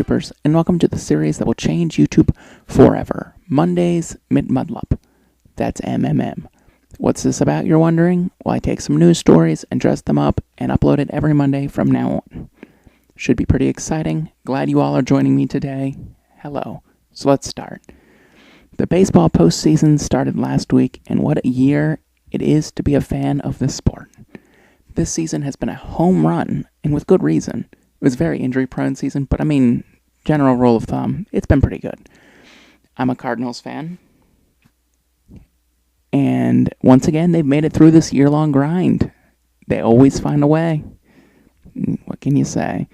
YouTubers, and welcome to the series that will change YouTube forever. Mondays Mid-Mudlup. That's MMM. What's this about, you're wondering? Well, I take some news stories and dress them up and upload it every Monday from now on. Should be pretty exciting. Glad you all are joining me today. Hello. So let's start. The baseball postseason started last week, and what a year it is to be a fan of this sport. This season has been a home run, and with good reason. It was a very injury-prone season, but general rule of thumb, it's been pretty good. I'm a Cardinals fan, and once again, they've made it through this year-long grind. They always find a way. What can you say?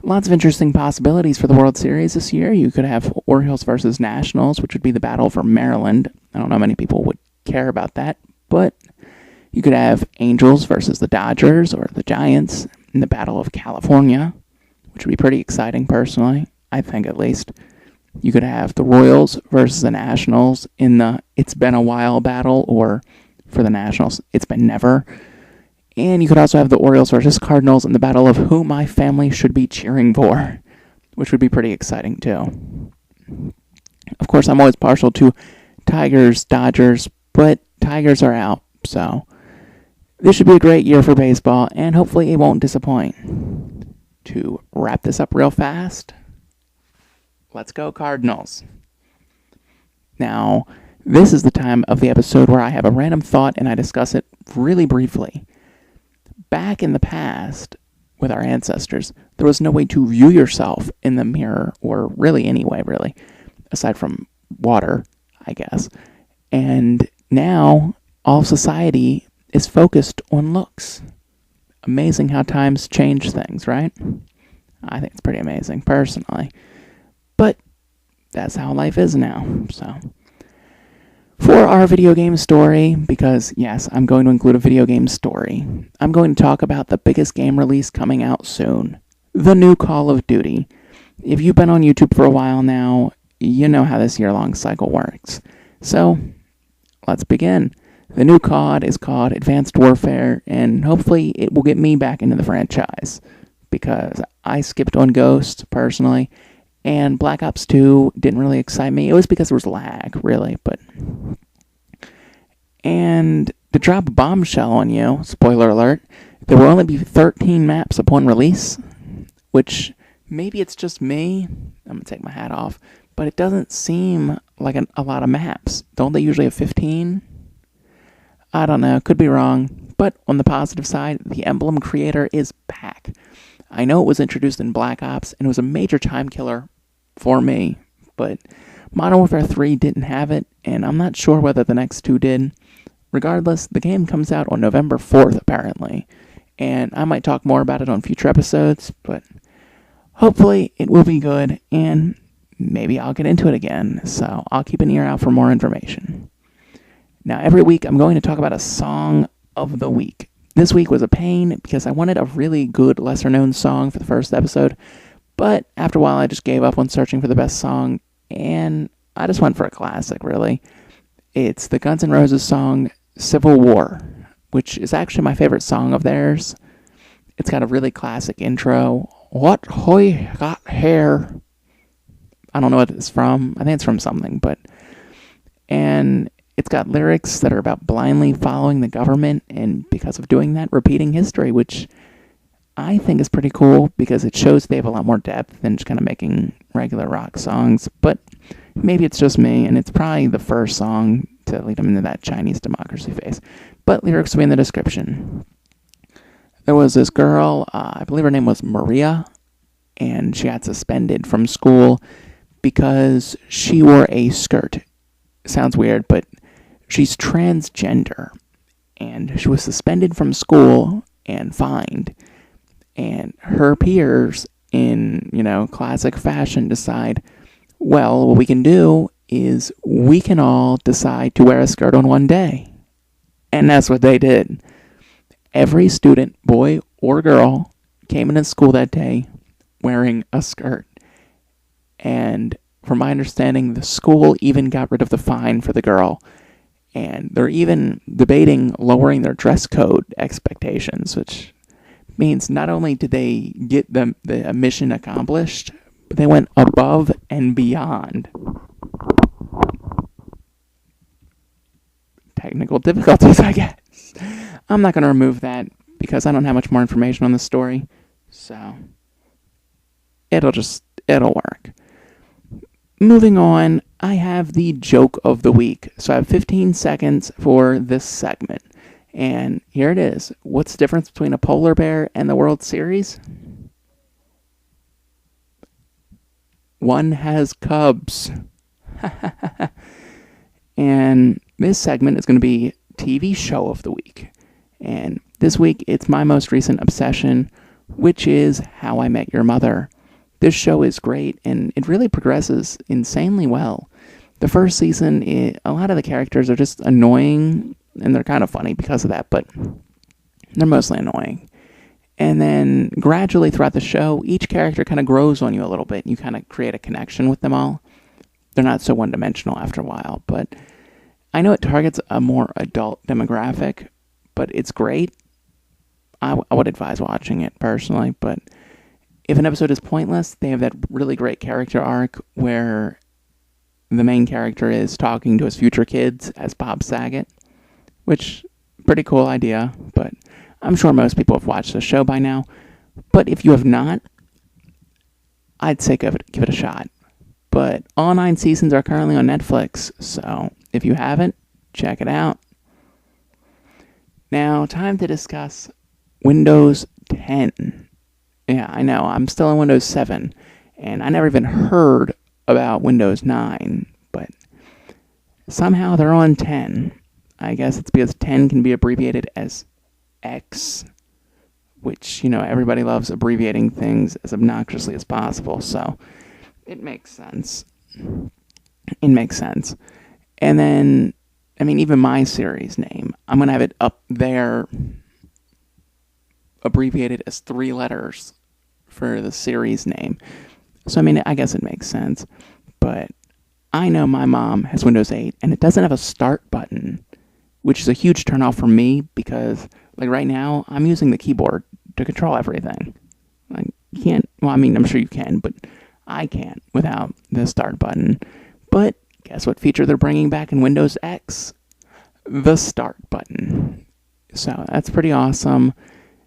Lots of interesting possibilities for the World Series this year. You could have Orioles versus Nationals, which would be the battle for Maryland. I don't know how many people would care about that, but you could have Angels versus the Dodgers or the Giants in the Battle of California, which would be pretty exciting personally, I think at least. You could have the Royals versus the Nationals in the It's Been a While battle, or for the Nationals, It's Been Never. And you could also have the Orioles versus Cardinals in the battle of who my family should be cheering for, which would be pretty exciting too. Of course, I'm always partial to Tigers, Dodgers, but Tigers are out, so this should be a great year for baseball, and hopefully it won't disappoint. To wrap this up real fast, let's go Cardinals. Now, this is the time of the episode where I have a random thought and I discuss it really briefly. Back in the past, with our ancestors, there was no way to view yourself in the mirror, or really any way, really, aside from water, I guess. And now, all of society is focused on looks. Amazing how times change things, right? I think it's pretty amazing, personally. But that's how life is now, so. For our video game story, because yes, I'm going to include a video game story, I'm going to talk about the biggest game release coming out soon. The new Call of Duty. If you've been on YouTube for a while now, you know how this year-long cycle works. So, let's begin. The new COD is called Advanced Warfare, and hopefully it will get me back into the franchise, because I skipped on Ghosts, personally, and Black Ops 2 didn't really excite me. It was because there was lag, really, but. And to drop a bombshell on you, spoiler alert, there will only be 13 maps upon release, which maybe it's just me, I'm going to take my hat off, but it doesn't seem like a lot of maps. Don't they usually have 15? I don't know, could be wrong, but on the positive side, the emblem creator is back. I know it was introduced in Black Ops, and it was a major time killer for me, but Modern Warfare 3 didn't have it, and I'm not sure whether the next two did. Regardless, the game comes out on November 4th, apparently, and I might talk more about it on future episodes, but hopefully it will be good, and maybe I'll get into it again, so I'll keep an ear out for more information. Now, every week, I'm going to talk about a song of the week. This week was a pain because I wanted a really good, lesser-known song for the first episode, but after a while, I just gave up on searching for the best song, and I just went for a classic, really. It's the Guns N' Roses song, Civil War, which is actually my favorite song of theirs. It's got a really classic intro. What hoy got hair? I don't know what it's from. I think it's from something, and it's got lyrics that are about blindly following the government, and because of doing that, repeating history, which I think is pretty cool because it shows they have a lot more depth than just kind of making regular rock songs. But maybe it's just me, and it's probably the first song to lead them into that Chinese democracy phase. But lyrics will be in the description. There was this girl, I believe her name was Maria, and she got suspended from school because she wore a skirt. Sounds weird, but she's transgender, and she was suspended from school and fined, and her peers, in, classic fashion, decide, well, what we can do is we can all decide to wear a skirt on one day, and that's what they did. Every student, boy or girl, came into school that day wearing a skirt, and from my understanding, the school even got rid of the fine for the girl. And they're even debating lowering their dress code expectations, which means not only did they get the mission accomplished, but they went above and beyond. Technical difficulties, I guess. I'm not going to remove that because I don't have much more information on the story. So, it'll work. Moving on, I have the joke of the week. So I have 15 seconds for this segment. And here it is. What's the difference between a polar bear and the World Series? One has cubs. And this segment is going to be TV show of the week. And this week, it's my most recent obsession, which is How I Met Your Mother. This show is great, and it really progresses insanely well. The first season, a lot of the characters are just annoying, and they're kind of funny because of that, but they're mostly annoying. And then gradually throughout the show, each character kind of grows on you a little bit. You kind of create a connection with them all. They're not so one-dimensional after a while, but I know it targets a more adult demographic, but it's great. I would advise watching it personally, but if an episode is pointless, they have that really great character arc where the main character is talking to his future kids as Bob Saget, which, pretty cool idea, but I'm sure most people have watched the show by now. But if you have not, I'd say give it a shot. But all 9 seasons are currently on Netflix, so if you haven't, check it out. Now, time to discuss Windows 10. Yeah, I know, I'm still on Windows 7, and I never even heard about Windows 9, but somehow they're on 10. I guess it's because 10 can be abbreviated as X, which, everybody loves abbreviating things as obnoxiously as possible, so it makes sense. It makes sense. And then, even my series name, I'm going to have it up there abbreviated as 3 letters for the series name. So, I guess it makes sense. But I know my mom has Windows 8, and it doesn't have a start button, which is a huge turnoff for me because, right now, I'm using the keyboard to control everything. You can't, I'm sure you can, but I can't without the start button. But guess what feature they're bringing back in Windows X? The start button. So that's pretty awesome.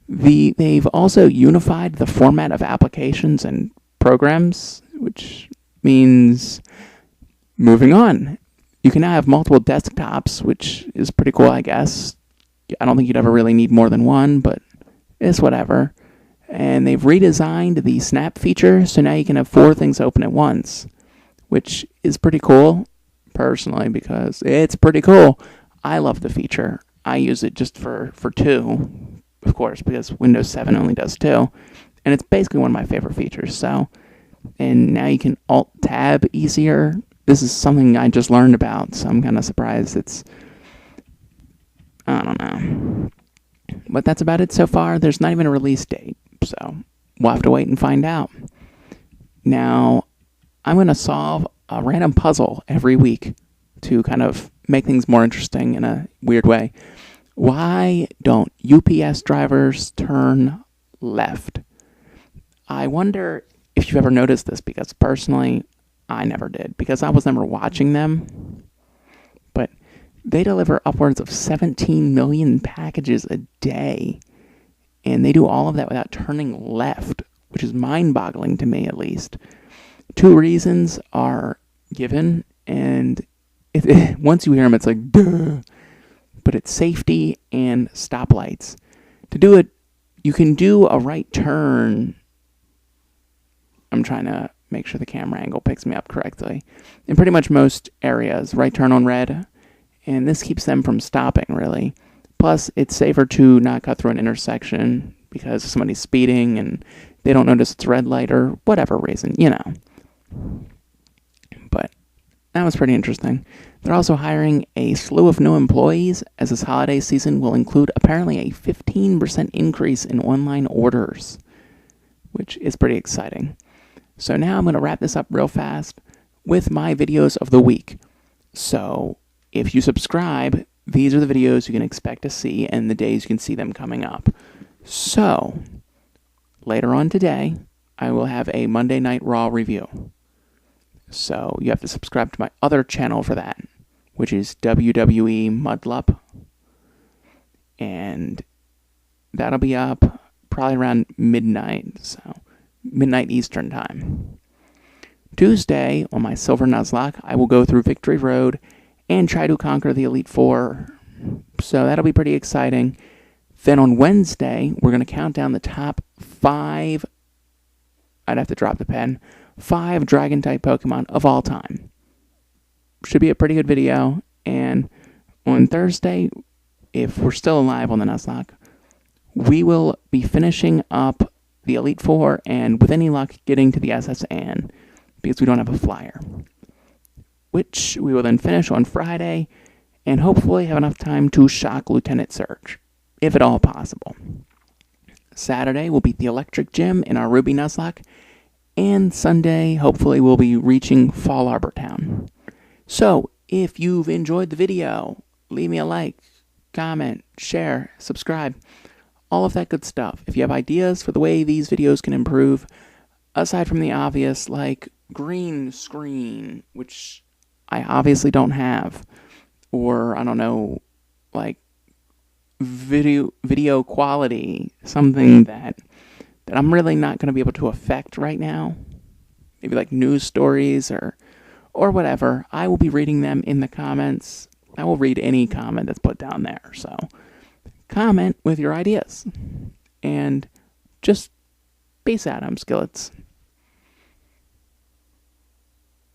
They've also unified the format of applications and programs, which means moving on. You can now have multiple desktops, which is pretty cool, I guess. I don't think you'd ever really need more than one, but it's whatever. And they've redesigned the snap feature, so now you can have 4 things open at once, which is pretty cool, personally, because it's pretty cool. I love the feature. I use it just for 2, of course, because Windows 7 only does 2, and it's basically one of my favorite features. So, and now you can Alt-Tab easier. This is something I just learned about, so I'm kind of surprised I don't know. But that's about it so far. There's not even a release date, so we'll have to wait and find out. Now, I'm going to solve a random puzzle every week to kind of make things more interesting in a weird way. Why don't UPS drivers turn left? I wonder if you've ever noticed this, because personally, I never did, because I was never watching them. But they deliver upwards of 17 million packages a day, and they do all of that without turning left, which is mind-boggling to me, at least. 2 reasons are given, and once you hear them, it's like, duh. But it's safety and stoplights. To do it, you can do a right turn. I'm trying to make sure the camera angle picks me up correctly. In pretty much most areas, right turn on red, and this keeps them from stopping, really. Plus, it's safer to not cut through an intersection because somebody's speeding and they don't notice it's a red light or whatever reason, But that was pretty interesting. They're also hiring a slew of new employees, as this holiday season will include apparently a 15% increase in online orders, which is pretty exciting. So now I'm going to wrap this up real fast with my videos of the week. So if you subscribe, these are the videos you can expect to see and the days you can see them coming up. So later on today, I will have a Monday Night Raw review. So you have to subscribe to my other channel for that, which is WWE Mudlup. And that'll be up probably around midnight, so midnight Eastern time. Tuesday, on my Silver Nuzlocke, I will go through Victory Road and try to conquer the Elite Four. So that'll be pretty exciting. Then on Wednesday, we're going to count down the top 5, I'd have to drop the pen, 5 Dragon-type Pokemon of all time. Should be a pretty good video. And on Thursday, if we're still alive on the Nuzlocke, we will be finishing up the Elite Four and, with any luck, getting to the SSN, because we don't have a flyer. Which we will then finish on Friday, and hopefully have enough time to shock Lieutenant Surge, if at all possible. Saturday, we'll beat the Electric Gym in our Ruby Nuzlocke, and Sunday, hopefully, we'll be reaching Fall Arbor Town. So, if you've enjoyed the video, leave me a like, comment, share, subscribe, all of that good stuff. If you have ideas for the way these videos can improve, aside from the obvious, like green screen, which I obviously don't have, or, I don't know, like video quality, something that I'm really not going to be able to affect right now, maybe like news stories or whatever, I will be reading them in the comments. I will read any comment that's put down there, so comment with your ideas. And just peace out, I'm Skillets.